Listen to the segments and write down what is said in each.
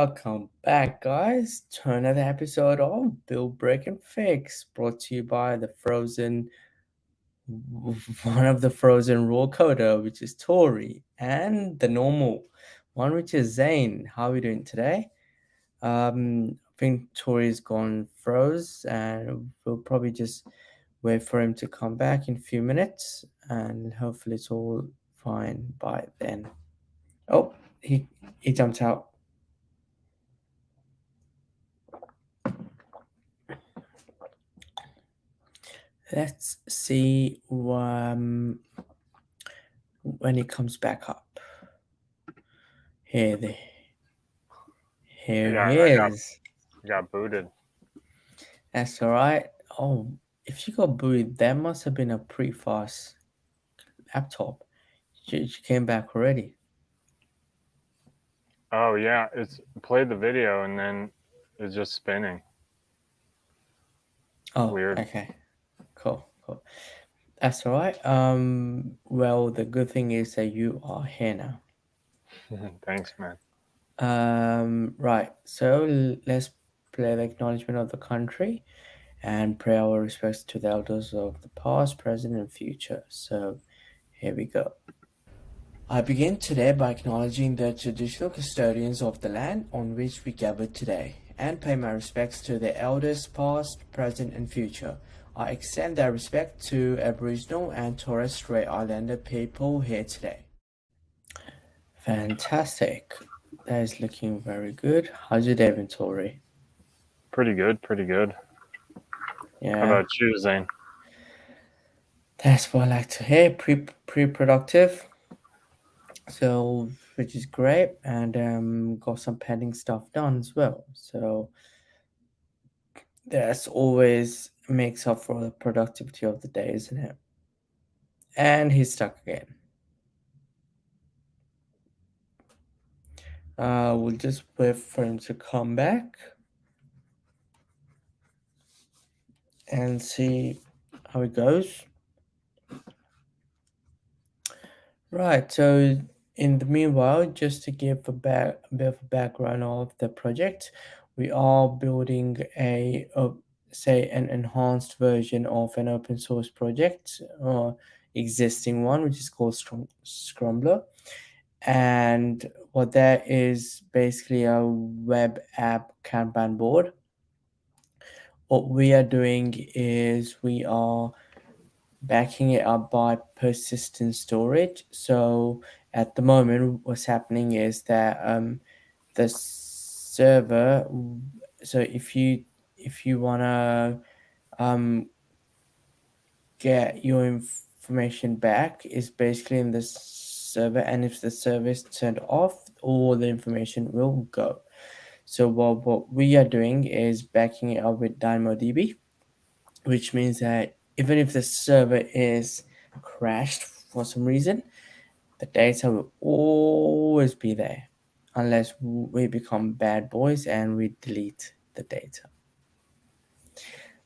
Welcome back, guys, to another episode of Build Break and Fix, brought to you by the Frozen, one of the Frozen rule coder, which is Tori, and the normal one, which is Zane. How are we doing today? I think Tori's gone froze, and we'll probably just wait for him to come back in a few minutes, and hopefully it's all fine by then. Oh, he jumped out. Let's see when he comes back up. Here, here Yeah, he is. got booted. That's all right. Oh, if you got booted, that must have been a pretty fast laptop. She came back already. Oh yeah, it's played the video and then it's just spinning. Oh, Weird. okay, cool. That's all right. Well, the good thing is that you are here now. Thanks, man. Right. So let's play the acknowledgement of the country and pay our respects to the elders of the past, present, and future. So here we go. I begin today by acknowledging the traditional custodians of the land on which we gather today and pay my respects to the elders past, present, and future. I extend that respect to Aboriginal and Torres Strait Islander people here today. Fantastic. That is looking very good. How's your day, inventory? Pretty good, pretty good. How Yeah, about you, Zane? that's what I like to hear. Pre-productive. So, which is great, and got some pending stuff done as well. So that's always makes up for the productivity of the day, isn't it? And he's stuck again. We'll just wait for him to come back and see how it goes. Right. So in the meanwhile, just to give a bit of a background of the project, we are building say an enhanced version of an open source project, existing one, which is called Scrambler. And what that is basically a web app Kanban board. What we are doing is we are backing it up by persistent storage. So at the moment, what's happening is that the server. So if you wanna um, get your information back, is basically in the server, and if the server is turned off, all the information will go. So what we are doing is backing it up with DynamoDB, which means that even if the server is crashed for some reason, the data will always be there unless we become bad boys and we delete the data,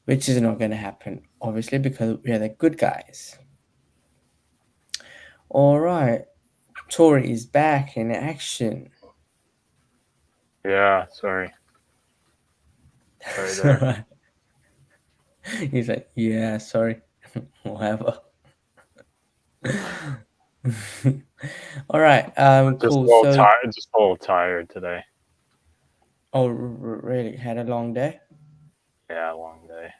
which is not going to happen, obviously, because we are the good guys. All right, Tori is back in action. Yeah, sorry. Sorry there. He's like, yeah, sorry, whatever. All right, Just a cool. little So, tired. Just a little tired today. oh, really? Had a long day? Yeah, long day.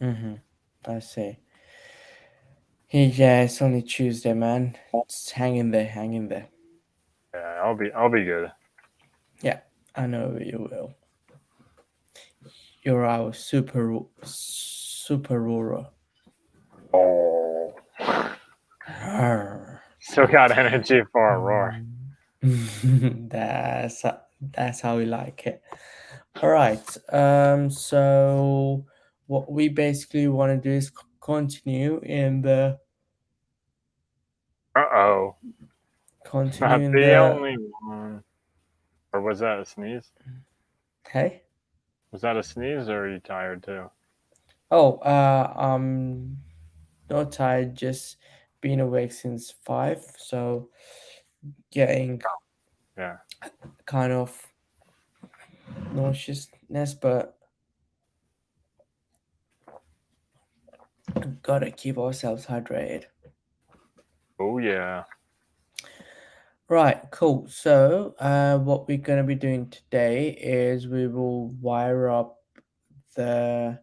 Mm-hmm. I see. Yeah, it's only Tuesday, man. Just hang in there, hang in there. Yeah, I'll be good. Yeah, I know you will. You're our super ruler. Oh, Arr. still got energy for a roar. that's that's how we like it. All right. So what we basically want to do is continue in the Uh-oh. continue Not in the the only one. Or was that a sneeze? hey. Was that a sneeze, or are you tired too? Oh, not tired, just been awake since 5, so getting Yeah. kind of nauseousness, but gotta keep ourselves hydrated. Oh yeah. Right, cool. So, what we're gonna be doing today is we will wire up the.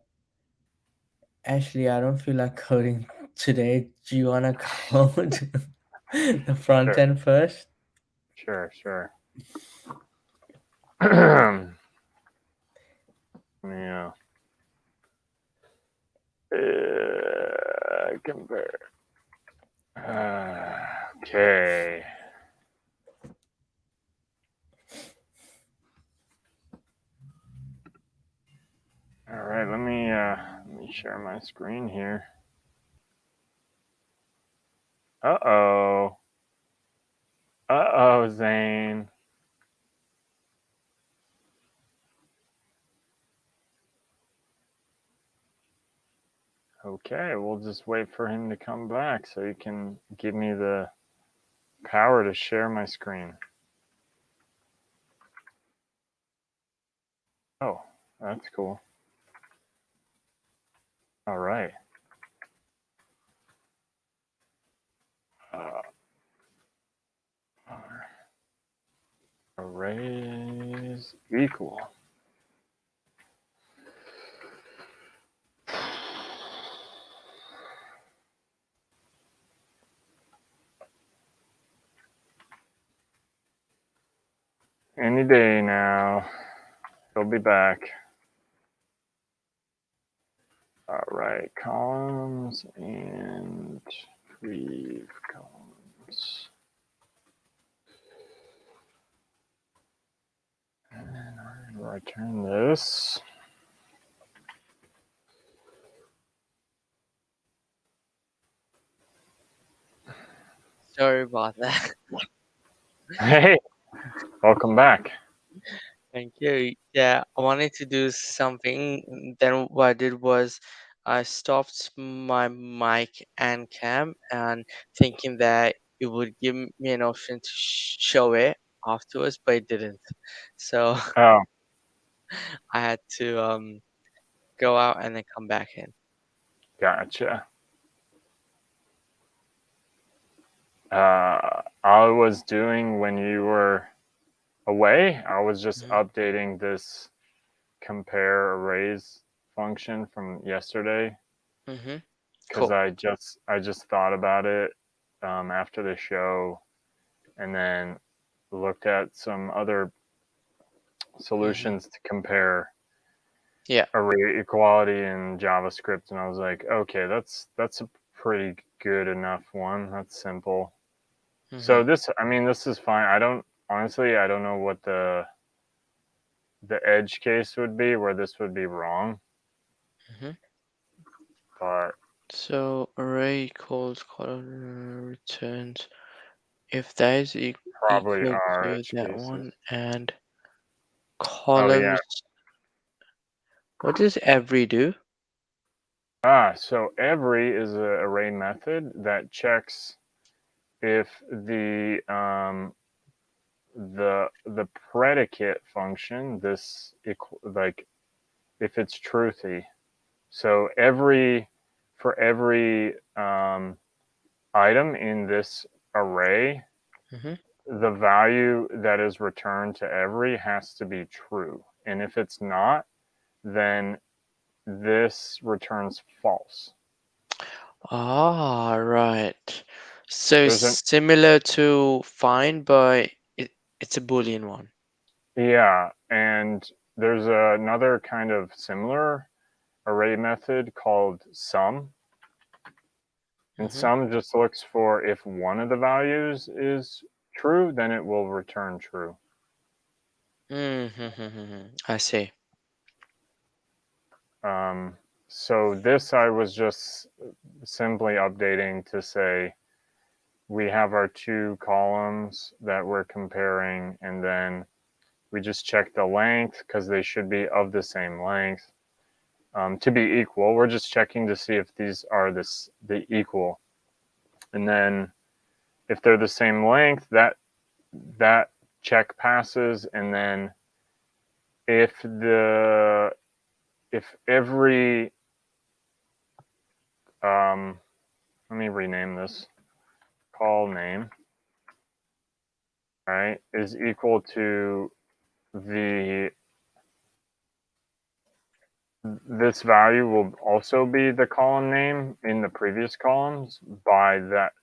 Actually, I don't feel like coding today. Do you wanna code the front Sure. end first? Sure. Yeah. Compare. Okay. All right. Let me share my screen here. Uh oh, Zane. Okay, we'll just wait for him to come back so he can give me the power to share my screen. Oh, that's cool. All right. Arrays equal. Any day now. He'll be back. All right, columns and retrieve columns. And we're going to return this. Sorry about that. Hey, welcome back. Thank you. Yeah, I wanted to do something. Then what I did was I stopped my mic and cam and thinking that it would give me an option to show it afterwards, but it didn't. So Oh, I had to go out and then come back in. gotcha. I was doing when you were away, I was just updating this compare arrays function from yesterday Mm-hmm. because Cool. I just thought about it after the show and then looked at some other solutions to compare Yeah. array equality in JavaScript, and I was like, okay, that's a pretty good enough one. That's simple. So this is fine. I don't know what the edge case would be where this would be wrong. But So array equals color returns if that is probably equal are to edge that cases. one and Oh yeah. columns. What does every do? So every is an array method that checks if the predicate function, this like if it's truthy. So for every item in this array, the value that is returned to every has to be true. And if it's not, then this returns false. Ah, right. So There's an similar to find, but it's a Boolean one. Yeah, and there's another kind of similar array method called sum. And sum just looks for if one of the values is true, then it will return true. I see. So this I was just simply updating to say we have our two columns that we're comparing, and then we just check the length because they should be of the same length. To be equal, we're just checking to see if these are the equal. And then if they're the same length, that check passes, and then if every let me rename this call name, right, is equal to this value will also be the column name in the previous columns by that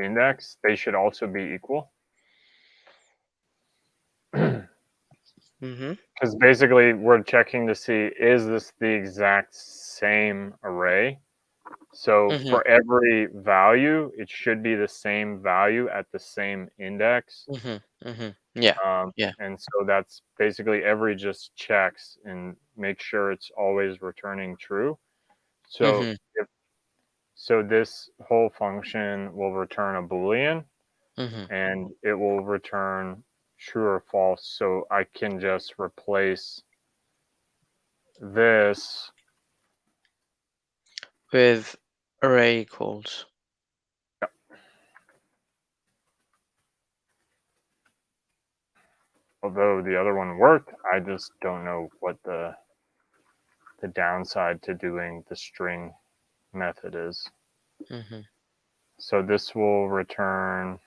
index. They should also be equal. Because basically we're checking to see, is this the exact same array? So for every value, it should be the same value at the same index. Yeah. And so that's basically every just checks and make sure it's always returning true. So so this whole function will return a Boolean, and it will return true or false. So I can just replace this with array equals. Although the other one worked, I just don't know what the downside to doing the string method is. So this will return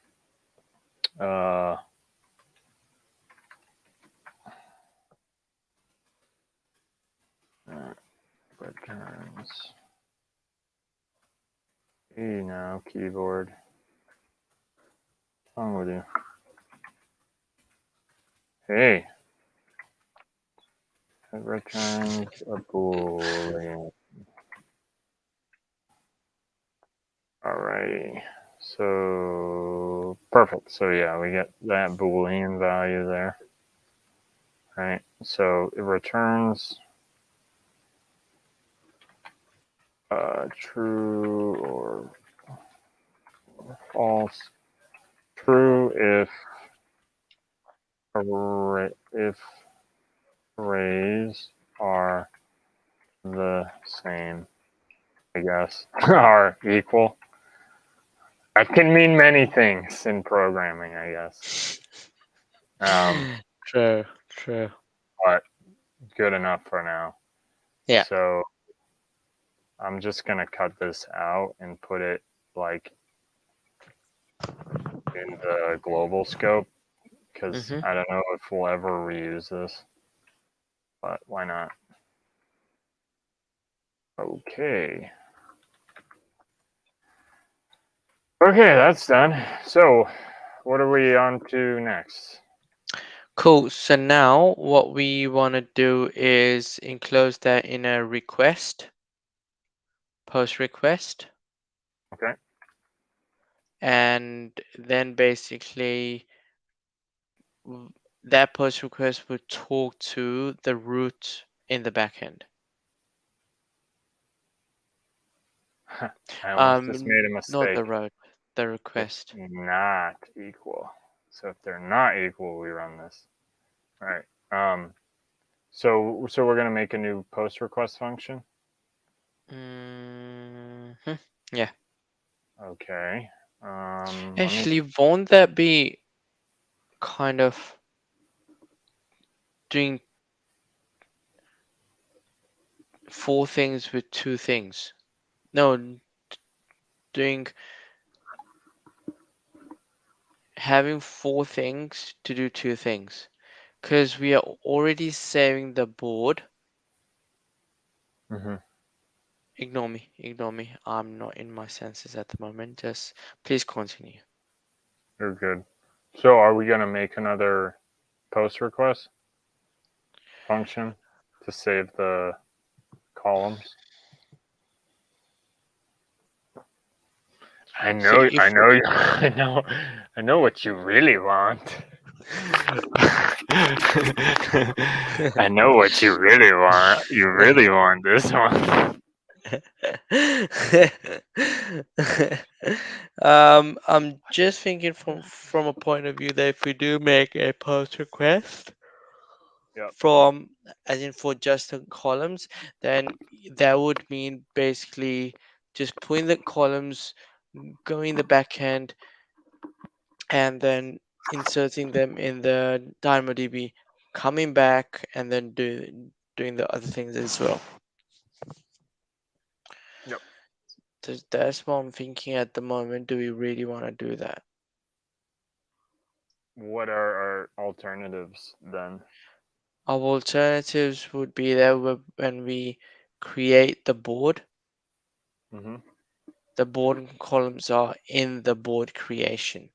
returns. Hey now, keyboard. What's wrong with you? Hey. It returns a Boolean. Alrighty. So perfect. So yeah, we get that Boolean value there. Right. So it returns true or false. True if arrays are the same, I guess, are equal. That can mean many things in programming, I guess. True. But good enough for now. Yeah. So I'm just gonna cut this out and put it like in the global scope, because I don't know if we'll ever reuse this, but why not? Okay. Okay, that's done. So what are we on to next? Cool. So now what we want to do is enclose that in a request, post request. Okay. And then basically that post request would talk to the root in the backend. I almost just made a mistake. Not the root, the request. It's not equal. So if they're not equal, we run this. All right. So we're gonna make a new post request function. Yeah. Okay. Actually, won't that be kind of doing 4 things with 2 things? No, having 4 things to do 2 things, because we are already saving the board. Ignore me. I'm not in my senses at the moment. Just please continue. You're good. So are we gonna make another post request function to save the columns? I know what you really want. I know what you really want. You really want this one. I'm just thinking from a point of view that if we do make a post request from, as in for just the columns, then that would mean basically just putting the columns, going the backend, and then inserting them in the DynamoDB, coming back, and then doing the other things as well. Yep. That's what I'm thinking at the moment. Do we really want to do that? What are our alternatives then? Our alternatives would be that when we create the board, Mm-hmm. the board columns are in the board creation.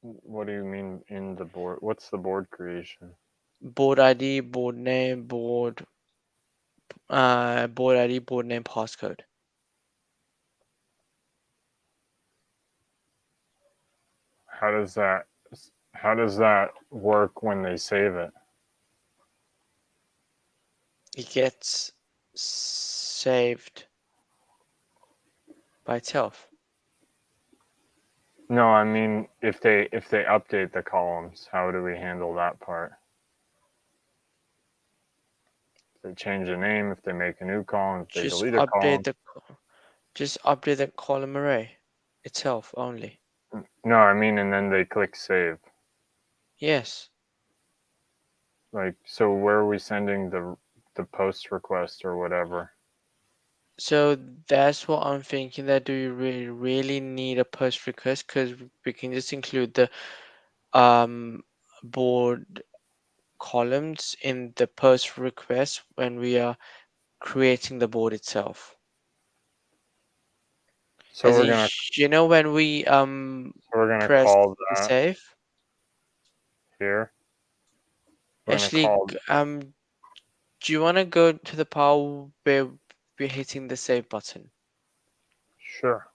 What do you mean in the board? What's the board creation? Board ID, board name, board ID, board name, passcode. How does that work when they save it? It gets saved by itself. No, I mean if they update the columns, how do we handle that part? If they change the name, if they make a new column, if they Just delete a column. just update the column array itself only. No, I mean, and then they click save. Yes. Like, so where are we sending the post request or whatever? So that's what I'm thinking, that do you really need a post request? Because we can just include the board columns in the post request when we are creating the board itself. So As we're in, gonna when we press call the that save. here. We're gonna Actually, call. do you want to go to the part where we're hitting the save button? Sure.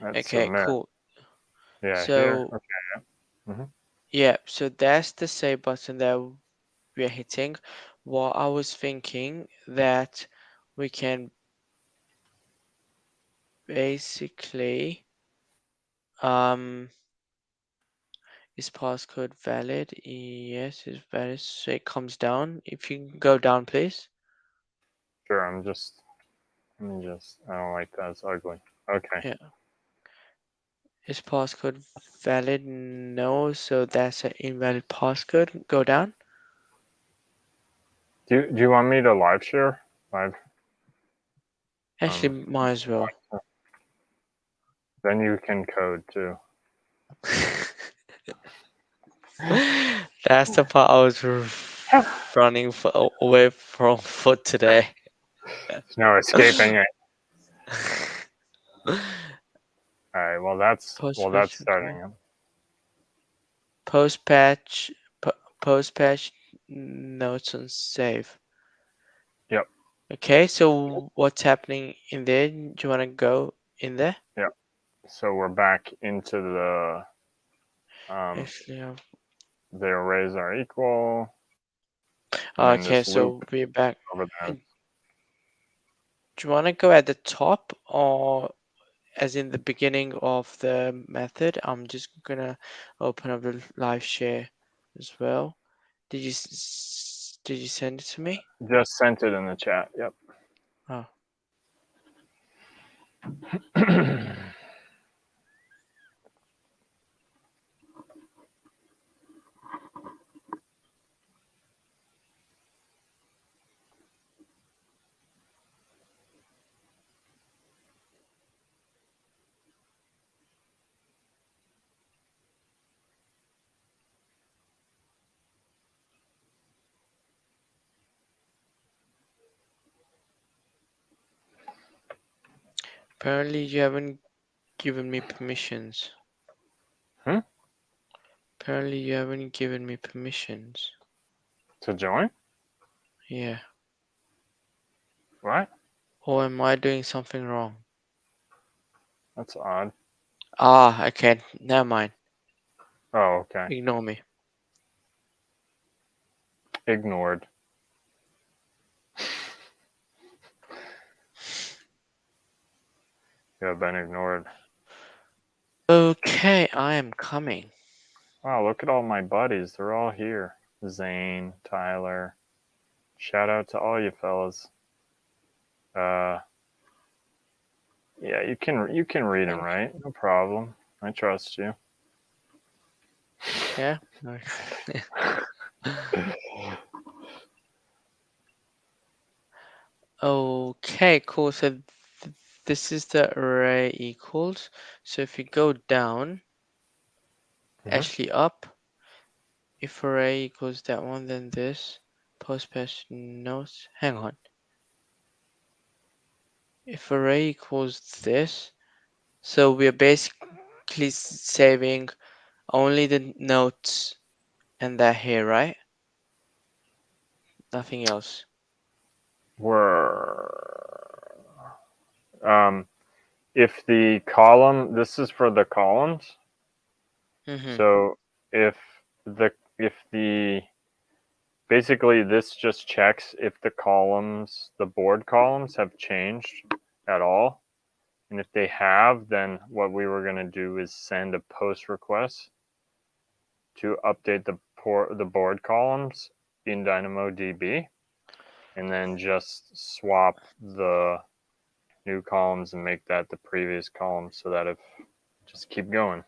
That's Okay, submit. cool. Yeah, So here. Okay. Yeah. Mm-hmm. yeah, so that's the save button that we are hitting. What I was thinking that we can basically is passcode valid? Yes, it's valid. So it comes down. If you can go down, please. Sure. Let me just. I don't like that. It's ugly. Okay. Yeah. Is passcode valid? No, so that's an invalid passcode. Go down. Do you want me to live share? Live. Actually, might as well. Then you can code too. That's the part I was running away from for today. No escaping it. All right. Well, that's starting. Post patch, post patch notes on save. Yep. Okay, so what's happening in there? Do you want to go in there? Yep. So we're back into the Actually, the arrays are equal. okay, so we're back. Over there. Do you want to go at the top or as in the beginning of the method? I'm just gonna open up the live share as well. Did you send it to me? Just sent it in the chat. Yep. Oh. Apparently you haven't given me permissions. Apparently you haven't given me permissions. To join? Yeah. What? Or am I doing something wrong? That's odd. Ah, okay. Never mind. Oh, okay. Ignore me. Ignored. You have been ignored. Okay, I am coming. Wow, look at all my buddies. They're all here. Zane, Tyler, Shout out to all you fellas. Yeah, you can read them, right? No problem. I trust you. Yeah. Okay, cool. So this is the array equals. So if you go down, actually up, if array equals that one, then this post patch notes. Hang on. If array equals this, so we're basically saving only the notes and that here, right? Nothing else. If the column, this is for the columns. Mm-hmm. So if the basically this just checks if the columns, the board columns have changed at all. And if they have, then what we were going to do is send a post request to update the board columns in DynamoDB, and then just swap the new columns and make that the previous column, so that if just keep going.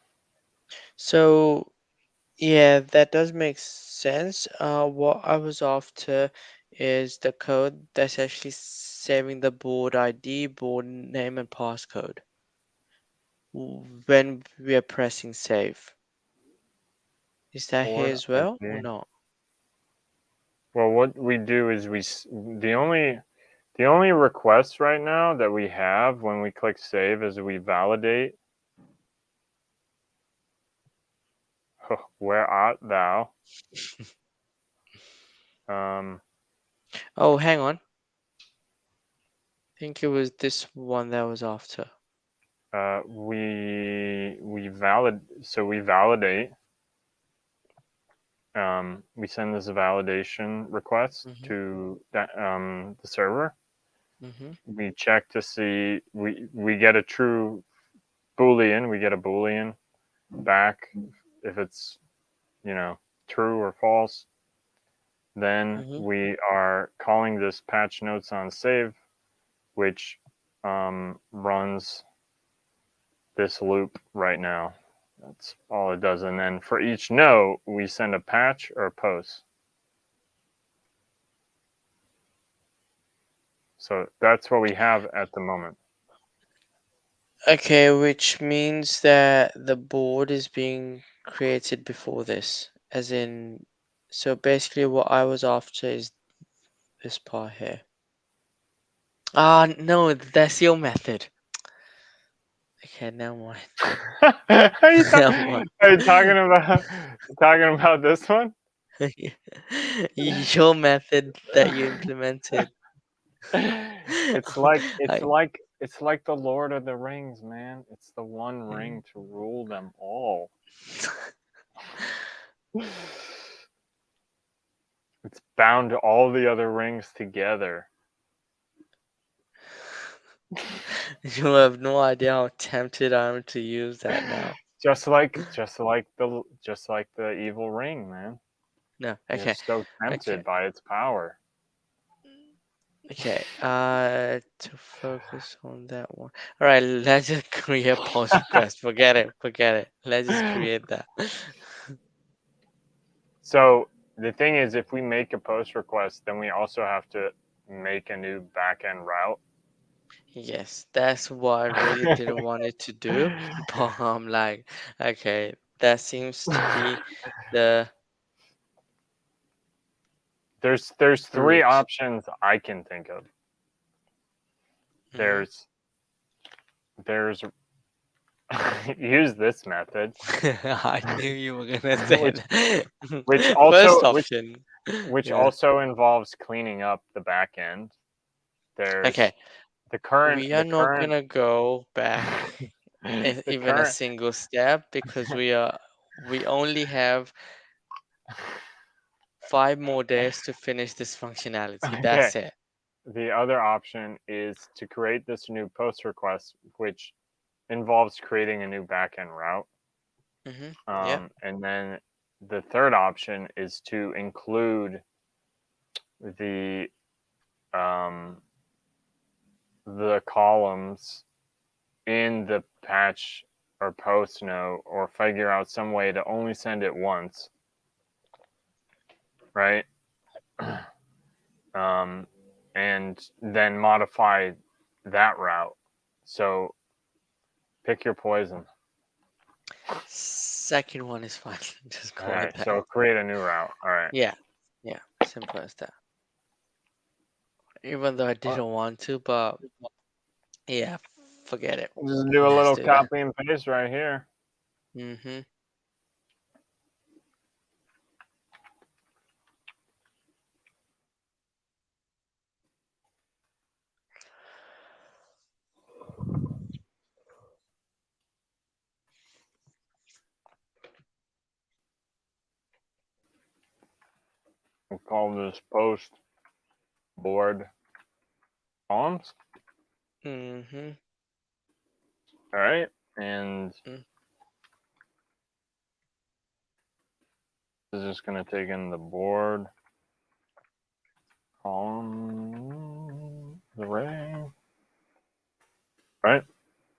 So yeah, that does make sense. What I was after is the code that's actually saving the board ID, board name, and passcode when we are pressing save. Is that here Board as well or ID. not? Well, what we do is the only request right now that we have when we click save is we validate. Where art thou? Oh, hang on. I think it was this one that was after. We validate. We send this validation request to that the server. We check to see we get a true Boolean. We get a Boolean back if it's true or false. Then we are calling this patch notes on save, which runs this loop right now. That's all it does. And then for each note, we send a patch or a post. So that's what we have at the moment. Okay, which means that the board is being created before this, as in, so basically what I was after is this part here. Ah, no, that's your method. Okay, never mind. Are you Never mind. talking about this one? Your method that you implemented. It's like the Lord of the Rings, man. It's the one ring to rule them all. It's bound to all the other rings together. You have no idea how tempted I am to use that now. Just like the evil ring, man. No, You're okay. so tempted by its power. Okay, to focus on that one. All right, let's just create post request. Forget it. Let's just create that. So the thing is, if we make a post request, then we also have to make a new backend route. Yes, that's what I really didn't want it to do, but I'm like, okay, that seems to be the There's three route. options I can think of. There's use this method. I knew you were gonna say that. which First also option. Yeah. also involves cleaning up the back end. There's Okay, the current we are not gonna go back the even a current single step because we only have 5 more days to finish this functionality. okay. That's it. The other option is to create this new post request, which involves creating a new backend route. Yeah. And then the third option is to include the um, the columns in the patch or post note, or figure out some way to only send it once, right? And then modify that route. So pick your poison. Second one is fine. Just All go with right. that. So create a new route. All right. Yeah, simple as that. Even though I didn't want to, but yeah, forget it. Just do a Let's little do that. copy and paste right here. Mm-hmm. We'll call this post board columns. Mm-hmm. All right. And Mm. this is just going to take in the board column array. Right.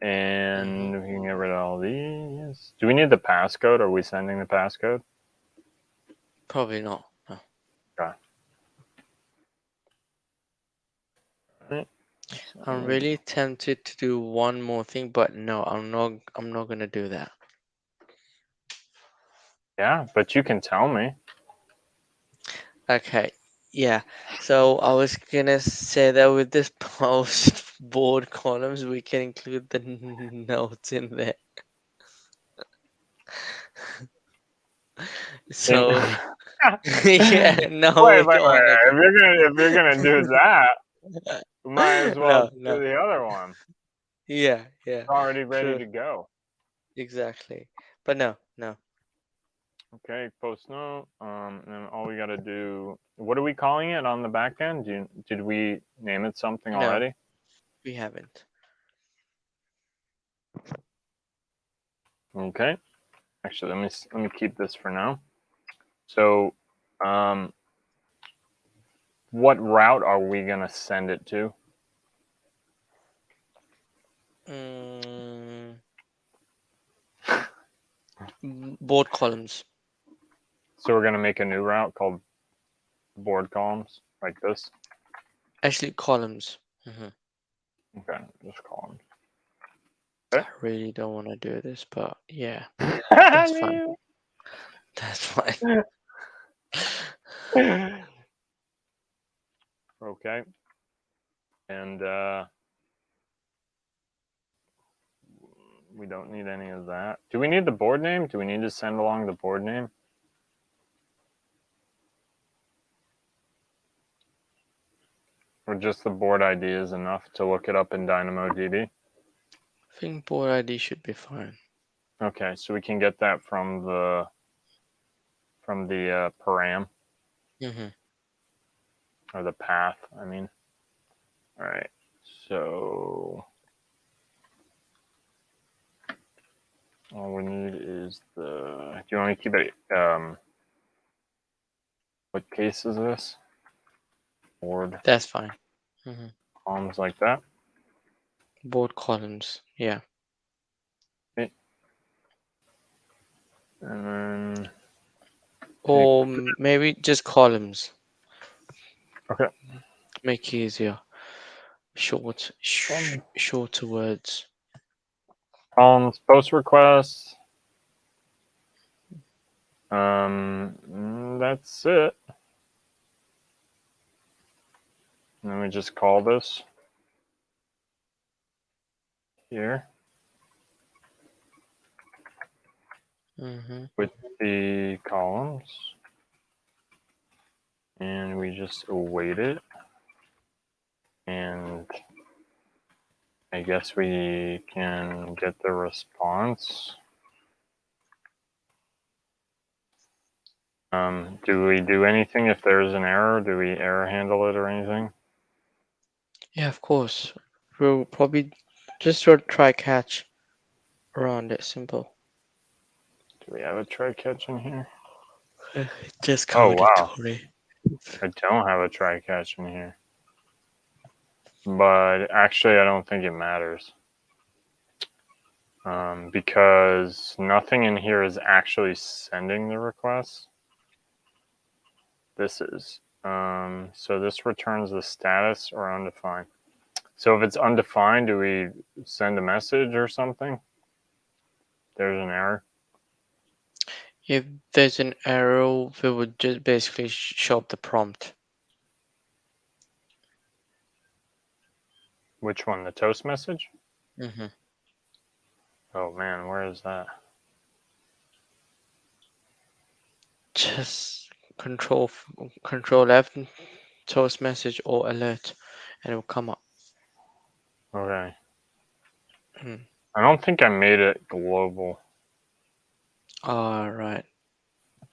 And we can get rid of all these. Do we need the passcode? Are we sending the passcode? Probably not. No. Okay. Right. I'm really tempted to do one more thing, but no, I'm not gonna do that. Yeah, but you can tell me. Okay. Yeah. So I was gonna say that with this post board columns, we can include the notes in there. So yeah, no, we Wait. don't wanna do. If you're gonna do that, we might as well No. do the other one. Yeah. It's already ready True. to go. Exactly. But no. Okay, post note. And all we gotta do. What are we calling it on the back end? Did we name it something No, already? we haven't. Okay. Actually, let me keep this for now. So, what route are we gonna send it to? Board columns. So we're gonna make a new route called board columns, like this. Actually, columns. Okay, just columns. I really don't want to do this, but yeah, that's fine. That's fine. Okay. And we don't need any of that. Do we need the board name? Do we need to send along the board name? Or just the board ID is enough to look it up in DynamoDB? I think board ID should be fine. Okay, so we can get that from the param, or the path, I mean. All right, so all we need is the. Do you want me to keep it? What case is this? Board That's fine. columns like that. Board columns, yeah. Okay. And then. Or maybe just columns. Okay. Make it easier. Shorter words. Columns, post requests. That's it. And then we just call this here with the columns, and we just await it. And I guess we can get the response. Do we do anything if there's an error? Do we error handle it or anything? Yeah, of course. We'll probably just sort of try catch around it. Simple. Do we have a try catch in here? Just Oh, wow. mandatory. I don't have a try catch in here. But actually, I don't think it matters. Because nothing in here is actually sending the request. This is. So this returns the status or undefined. So if it's undefined, do we send a message or something? There's an error. If there's an error, we would just basically show up the prompt. Which one? The toast message? Mm-hmm. Oh man, where is that? Just control F, toast message or alert, and it will come up. Okay. Hmm. I don't think I made it global. All right.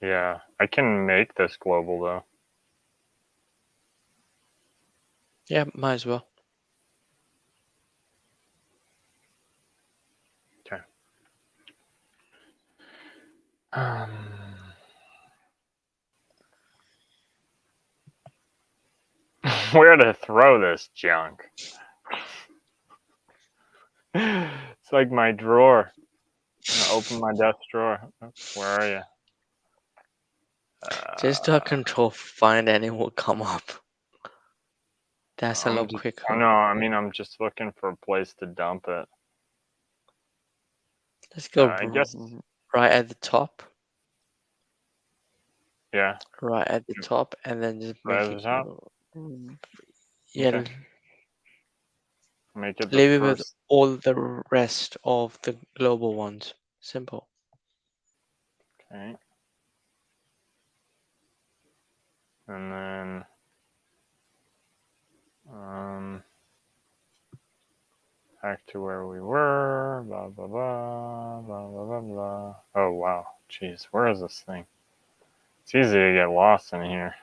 Yeah, I can make this global though. Yeah, might as well. Okay. Where to throw this junk? It's like my drawer. I'm gonna open my desk drawer. Where are you? Just control find and it will come up. That's a lot Oh quicker. no, I mean I'm just looking for a place to dump it. Let's go I guess. right at the top. Yeah. Right at the top, and then just Right make at it. the top. Yeah, Okay. Make it the leave it with first. all the rest of the global ones. Simple. Okay. And then back to where we were. Blah blah blah blah blah blah blah. Oh wow, jeez, where is this thing? It's easy to get lost in here.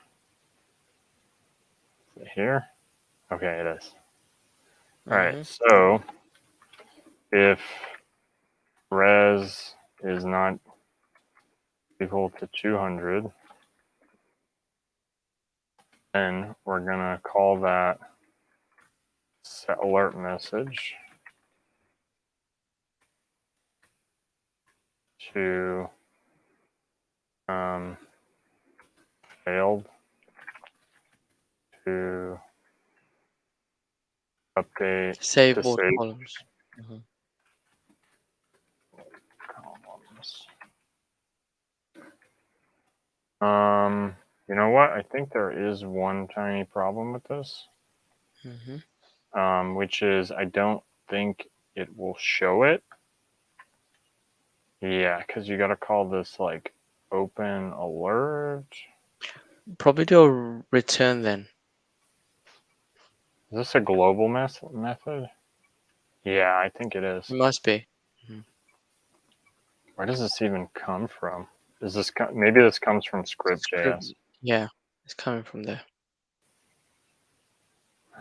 Is it here? Okay, it is. All right. So if res is not equal to 200, then we're gonna call that set alert message to failed to update Save to all save columns. columns. You know what? I think there is one tiny problem with this, which is I don't think it will show it. Yeah, because you got to call this like open alert. Probably do a return then. Is this a global method? Yeah, I think it is. It must be. Where does this even come from? Is this maybe this comes from script.js? Yeah, it's coming from there.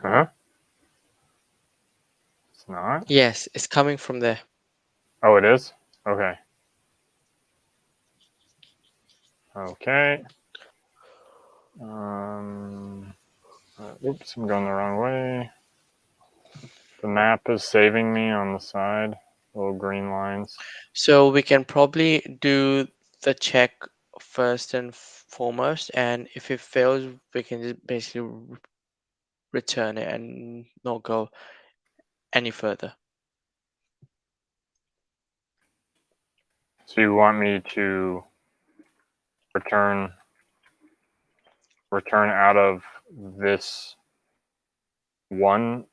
Huh? It's not? Yes, it's coming from there. Oh, it is? Okay. Okay. Oops, I'm going the wrong way. The map is saving me on the side, little green lines. So we can probably do the check first and foremost, and if it fails, we can just basically return it and not go any further. So you want me to return out of this one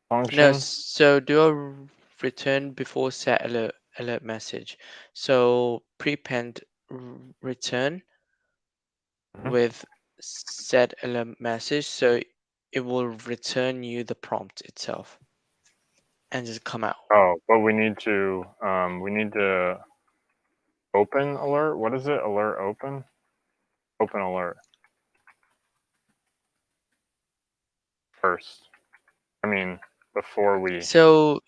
function? No, so do a return before set alert message. So prepend return with set alert message, so it will return you the prompt itself and just come out. Oh, but we need to open alert. What is it? Alert open? Open alert. First. I mean, before we. So,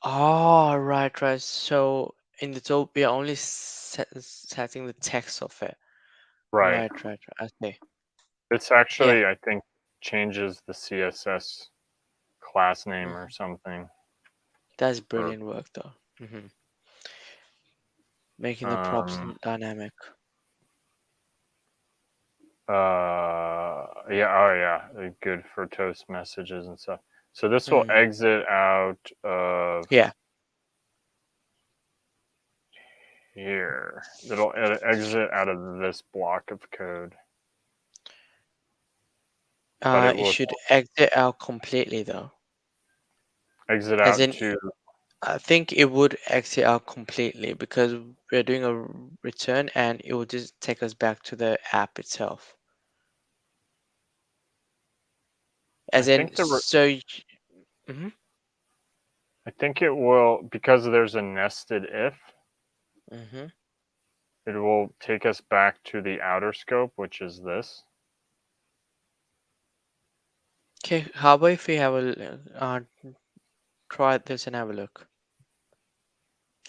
right. So in the top, we are only setting the text of it. Right. Right. I see. It's actually, I think, changes the CSS class name or something. That's brilliant work, though. Making the props dynamic. Yeah, oh yeah, good for toast messages and stuff. So this will exit out of here. It'll exit out of this block of code. But It should exit out completely, though. Exit As out in, to. I think it would exit out completely because we're doing a return and it will just take us back to the app itself. As I in, think the so. I think it will, because there's a nested if. It will take us back to the outer scope, which is this. Okay, how about if we have a try this and have a look?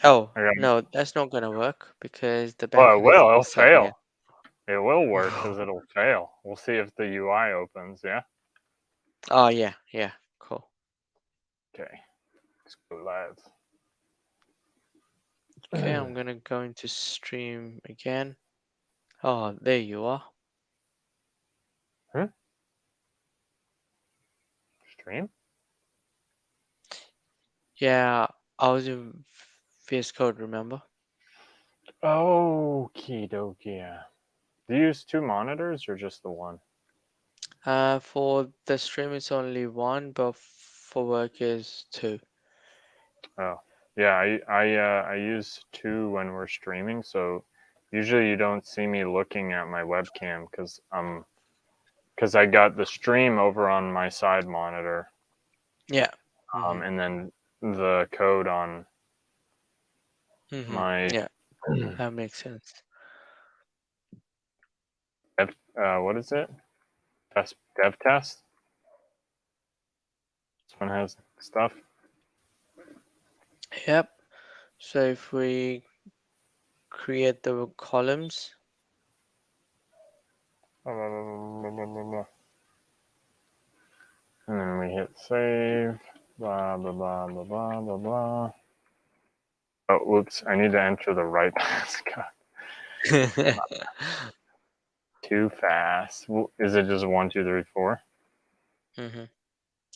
Oh no, that's not gonna work because the Well, it backend will. It'll is set fail. here. It will work because it'll fail. We'll see if the UI opens. Yeah. Oh yeah, cool. Okay. Let's go live. Okay, I'm gonna go into stream again. Oh, there you are. Stream? Yeah, I was in VS Code, remember? Okie dokie. Yeah. Do you use 2 monitors or just the one? For the stream it's only one, but for work is 2. Oh, yeah. I use 2 when we're streaming, so usually you don't see me looking at my webcam because I got the stream over on my side monitor. Yeah. And then the code on my. Yeah, that makes sense. What is it? Dev test. This one has stuff. Yep. So if we create the columns. And then we hit save. Blah blah blah blah blah blah blah. Oh, whoops! I need to enter the right passcode. Too fast. Is it just 1, 2, 3, 4?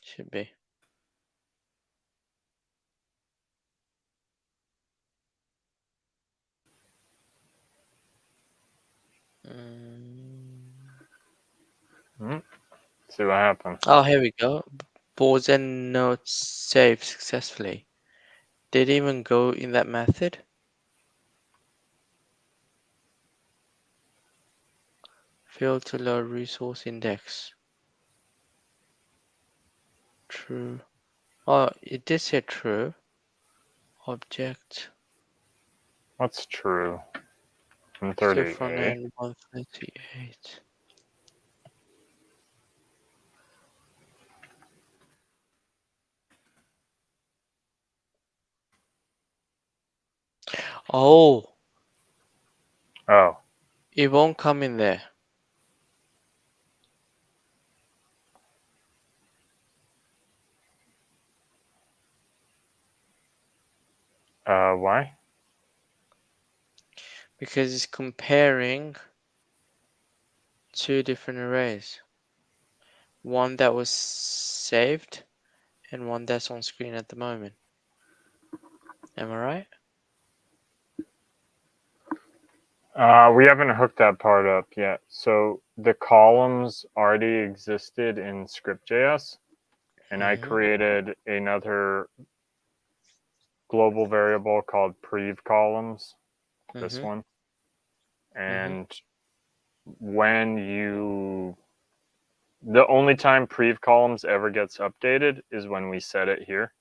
Should be. See what happens. Oh, here we go. Boards and notes saved successfully. Did it even go in that method? Failed to load resource index. True. Oh, it did say true. Object. What's true? Still 138. front end 138. Oh. Oh. It won't come in there. Why? Because it's comparing 2 different arrays. One that was saved and one that's on screen at the moment. Am I right? We haven't hooked that part up yet. So the columns already existed in Script.js, and I created another global variable called prev columns, this one. And the only time prev columns ever gets updated is when we set it here.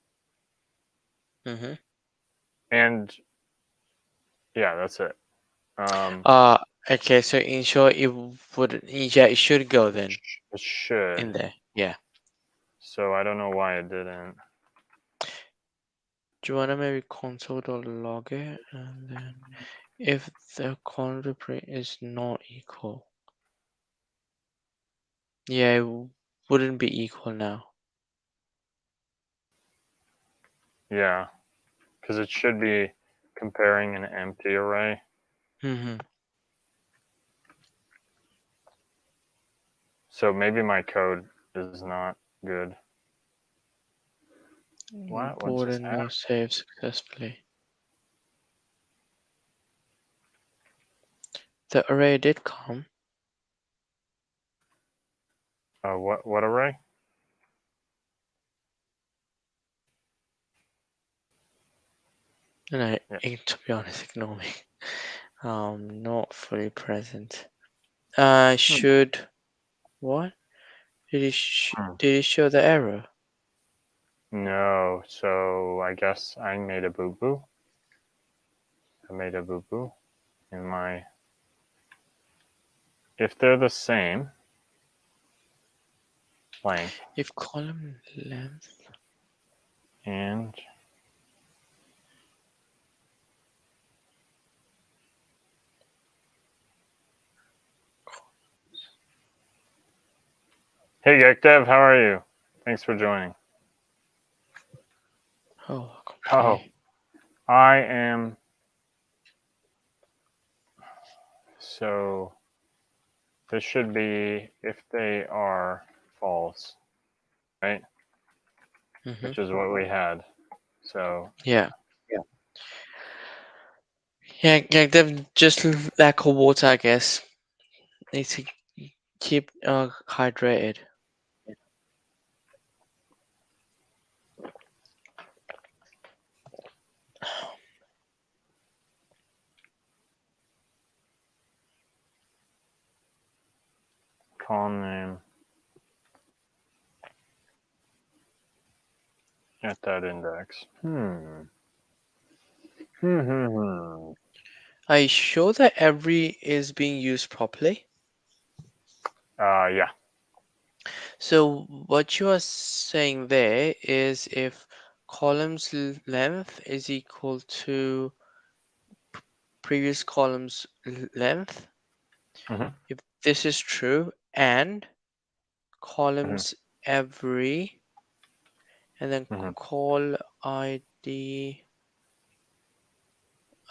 And yeah, that's it. Okay, so in short, it should go then. It should. In there, yeah. So I don't know why it didn't. Do you want to maybe console.log it, and then if the quantity print is not equal, Yeah, it wouldn't be equal now. Yeah, because it should be comparing an empty array. Mm-hmm. So maybe my code is not good. What? What Board just and happened? now save successfully. The array did come. What array? And Yeah. to be honest, ignore me. Not fully present. Should what? Hmm. Did it show the error? No, so I guess I made a boo boo. I made a boo boo in my. If they're the same length If column length. and hey Gekdev, how are you? Thanks for joining. Oh, Oh, okay. I am. So this should be if they are false, right? Mm-hmm. Which is what we had. So Yeah. Yeah, they've just lack of water, I guess. Need to keep hydrated. column name at that index. Are you sure that every is being used properly? Yeah. So what you are saying there is if columns length is equal to previous column's length, Mhm. if this is true, and columns every, and then Mhm. call ID,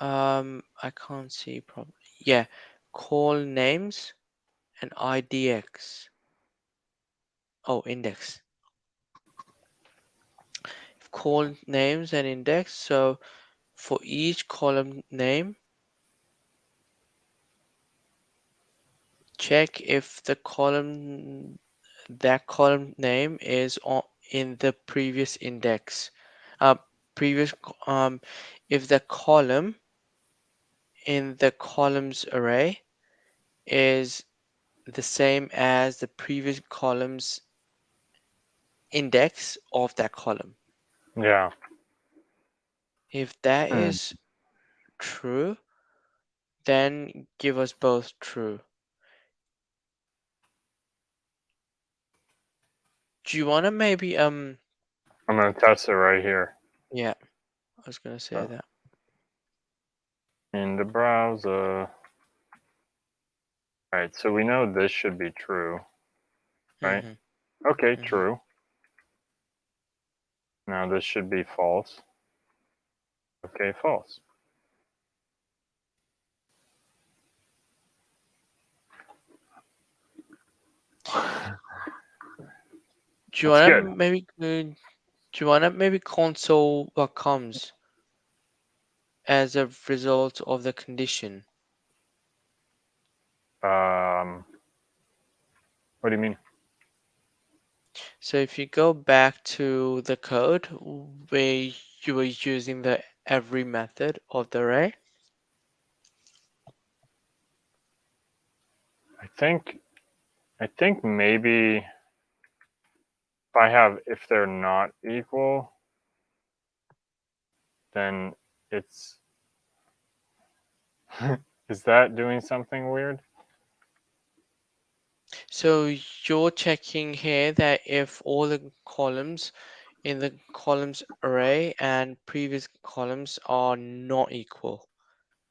I can't see properly. Yeah, call names and IDX. Oh, index. Call names and index. So for each column name, check if the column name is in the previous index. Previous if the column in the columns array is the same as the previous column's index of that column. Yeah. If that Hmm. is true, then give us both true. Do you want to maybe I'm gonna test it right here yeah, I was gonna say that. in the browser. Right. So we know this should be true, right? Mm-hmm. Okay, Mm-hmm. true. Now this should be false. Okay, false. Do you That's wanna good. maybe do you wanna maybe console what comes as a result of the condition? What do you mean? So if you go back to the code where you were using the every method of the array, I think maybe if they're not equal, then it's is that doing something weird? so you're checking here that if all the columns in the columns array and previous columns are not equal,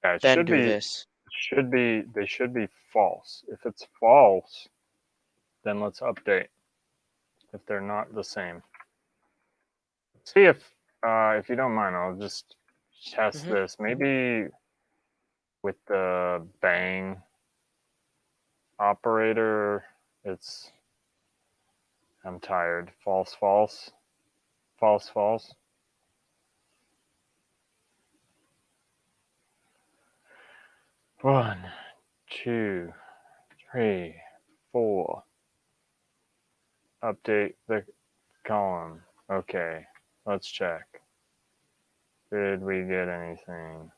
Yeah, it then should do be this. they should be false. If it's false, then let's update if they're not the same. See if you don't mind, I'll just test this. Maybe with the bang operator, I'm tired. False, false, false, false. One, 2, 3, 4. Update the column. Okay, let's check. Did we get anything?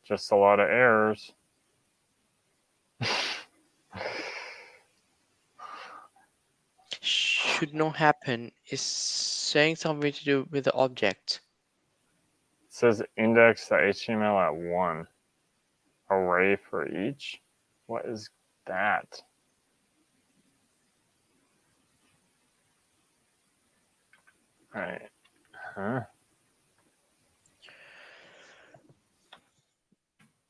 Just a lot of errors. Should not happen. Is saying something to do with the object. It says index.html at 1. Array for each? What is that? Right. Huh?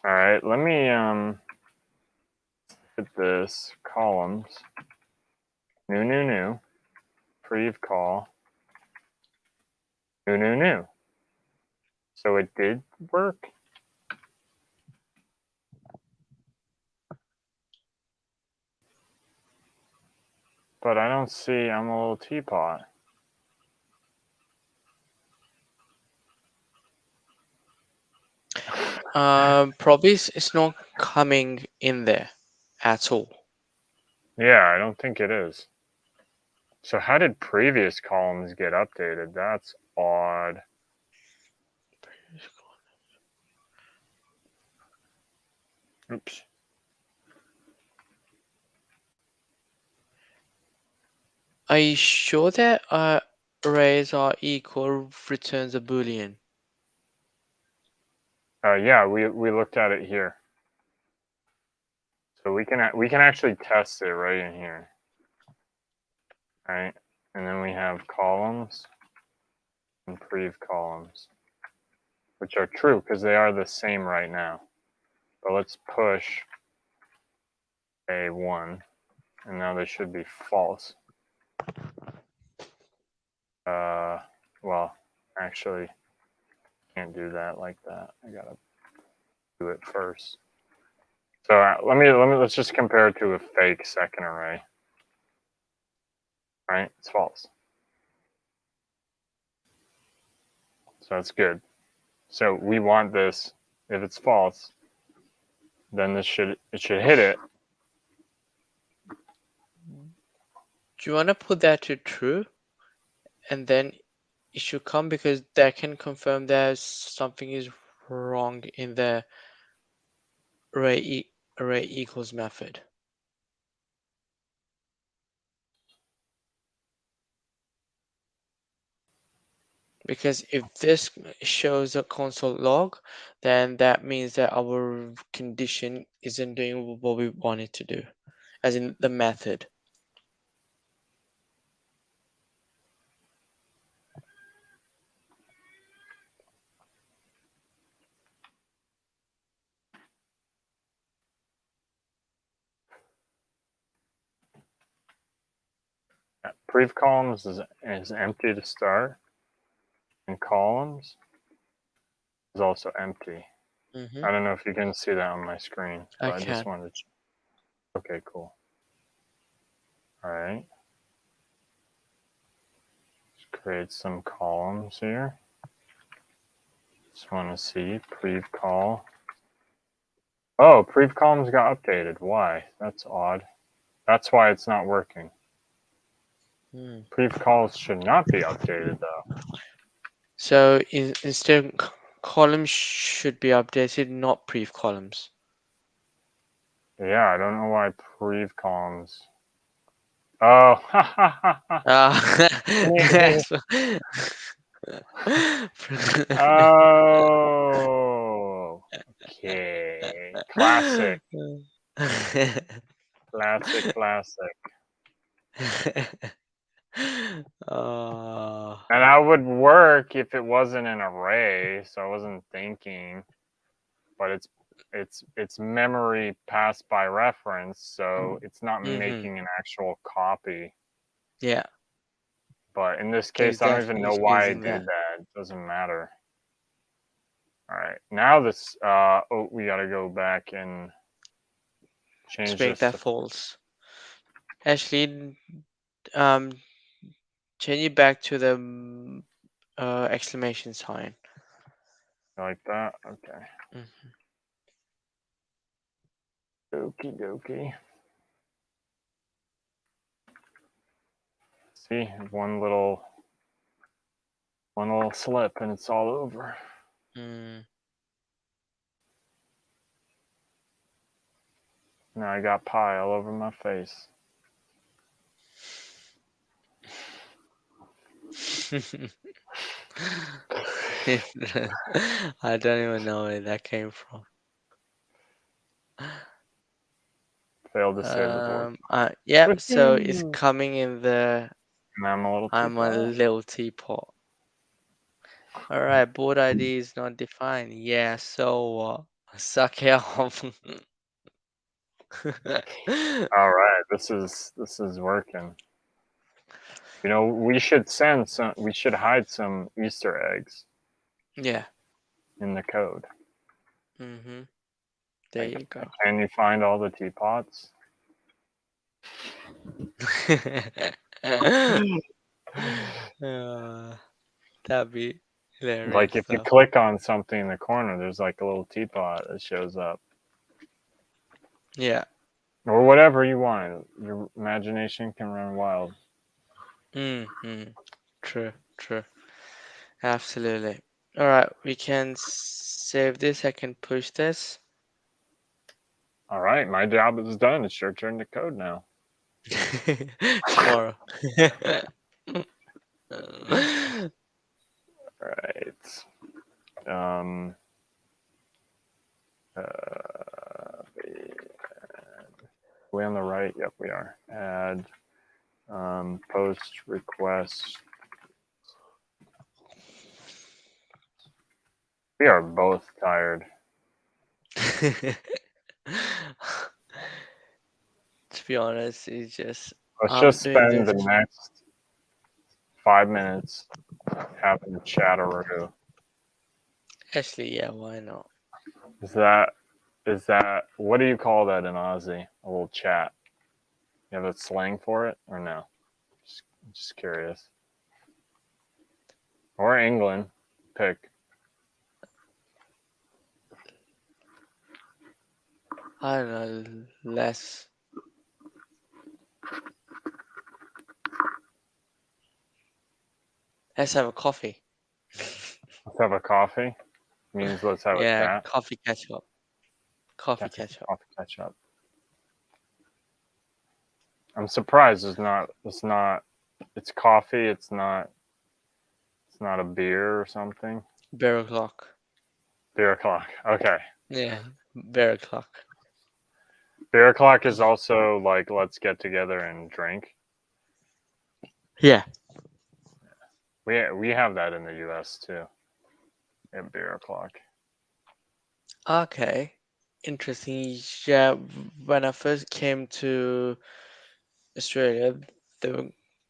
All right, let me hit this columns. New. Prev call. New. So it did work. But I don't see, I'm a little teapot. Probably it's not coming in there at all. Yeah, I don't think it is. So how did previous columns get updated? That's odd. Oops. Are you sure that arrays are equal returns a boolean? Yeah, we looked at it here. So we can actually test it right in here. All right, and then we have columns and prev columns, which are true because they are the same right now. But let's push A1, and now they should be false. Well, actually, can't do that like that. I gotta do it first. So let's just compare it to a fake second array. Right, it's false. So that's good. So we want this. If it's false, then it should hit it. Do you want to put that to true? And then it should come, because that can confirm that something is wrong in the array equals method. Because if this shows a console log, then that means that our condition isn't doing what we want it to do, as in the method. Prev columns is empty to start, and columns is also empty. Mm-hmm. I don't know if you can see that on my screen, but I just can. wanted to. Okay, cool. All right. Let's create some columns here. Just want to see prev call. Oh, prev columns got updated. Why? That's odd. That's why it's not working. Prev calls should not be updated though. So instead, columns should be updated, not prev columns. Yeah, I don't know why prev columns. Oh, oh, okay. Classic. Classic. And that would work if it wasn't an array, so I wasn't thinking. But it's it's memory passed by reference, so it's not Mm-hmm. making an actual copy. Yeah, But in this it's case, I don't even definitely know why I using did that. that. It doesn't matter. All right, now this. Oh, we gotta go back and To change make this that to false. Actually, um, change it back to the exclamation sign. like that. Okay. Mm-hmm. Okie dokie. See, one little slip and it's all over. Mm. Now I got pie all over my face. I don't even know where that came from. Failed to save the board. Yeah, so it's coming in the And I'm a little I'm a teapot. little teapot. All right, board ID is not defined. Yeah, so suck it off. All right, this is working. You know, we should hide some Easter eggs Yeah. in the code. Mm-hmm. There you go. Can you find all the teapots? That'd be hilarious Like if you though. click on something in the corner, there's like a little teapot that shows up. Yeah. Or whatever you want. Your imagination can run wild. Mm-hmm. True, true. Absolutely. All right, we can save this. I can push this. All right, my job is done. It's your turn to code now. Tomorrow. Right. Um, uh, we on the right? Yep, we are. Add post request. We are both tired. To be honest, it's just Let's I'm just doing spend this. the next 5 minutes having a chat-a-roo. Actually, yeah, why not? Is that what do you call that in Aussie? A little chat. You have a slang for it or no? Just curious. Or England, pick. I don't know, less. Let's have a coffee. Let's have a coffee. Means let's have a Yeah, chat. coffee catch up. Coffee Coffee, catch up. coffee catch up. I'm surprised it's coffee, it's not a beer or something. Bear o'clock. Beer o'clock. Okay. Yeah, bear o'clock. Beer o'clock is also like let's get together and drink. Yeah. We have that in the US too. At beer o'clock. Okay. Interesting. Yeah, when I first came to Australia, they were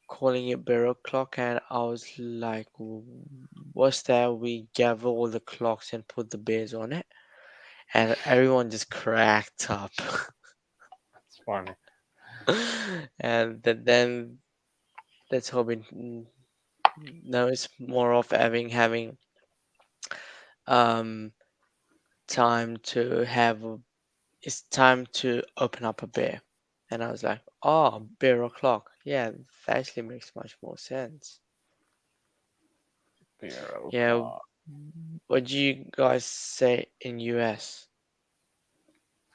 calling it bear o'clock, and I was like, what's that? We gather all the clocks and put the bears on it. And everyone just cracked up. It's funny. And then that's how we now it's more of having um time to have it's time to open up a beer. And I was like, oh, beer o'clock. Yeah, that actually makes much more sense. Beer Yeah, o'clock. what do you guys say in US?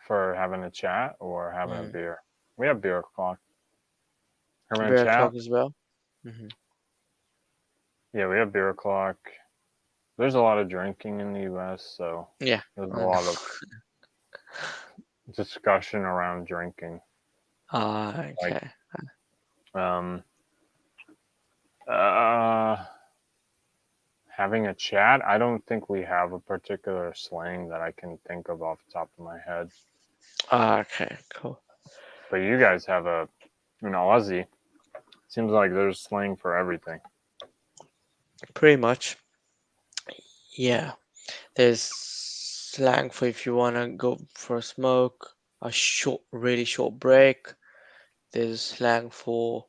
For having a chat or having a Mm. beer. We have beer o'clock. Having a Beer chat? o'clock as well? Hmm. Yeah, we have beer o'clock. There's a lot of drinking in the US, so Yeah, there's a I know. lot of discussion around drinking. Ah, Like okay. um uh Having a chat? I don't think we have a particular slang that I can think of off the top of my head. Okay, cool. But you guys have in Aussie, seems like there's slang for everything. Pretty much. Yeah. There's slang for if you wanna go for a smoke, a really short break. There's slang for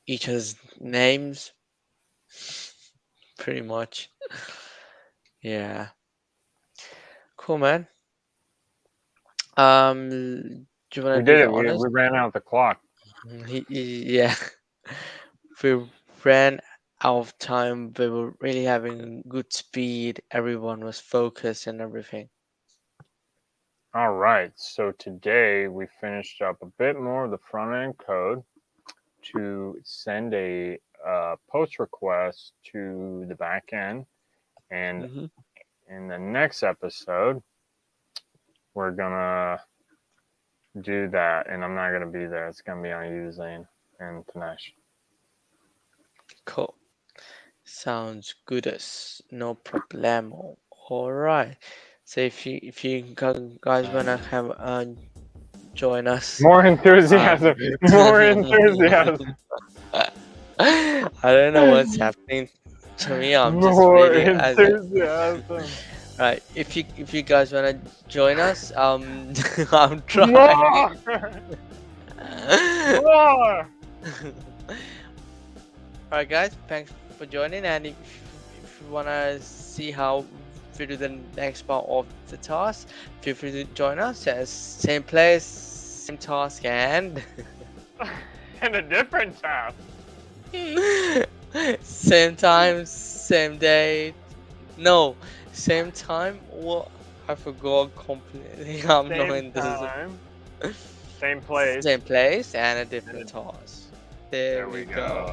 each other's names. Pretty much. Yeah. Cool, man. Do you wanna We do did the it. We honors? ran out the clock. Yeah. We ran out of time. We were really having good speed. Everyone was focused and everything. All right. So today we finished up a bit more of the front end code to send a post request to the back end. And Mhm. in the next episode, we're gonna do that, and I'm not gonna be there. It's gonna be on you, Zane and Tanesh. Cool. Sounds good. No problemo. All right. So if you guys wanna have join us. More enthusiasm. More enthusiasm. I don't know what's happening to me. I'm just More really enthusiasm. right. If you guys wanna join us, I'm trying. More. More. Alright guys, thanks for joining, and if you wanna see how we do the next part of the task, feel free to join us at same place, same task, and And a different task. same time, same day. No, same time. What? I forgot completely. I'm not Same in this. time. Same place. Same place and a different task. There we go.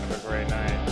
Have a great night.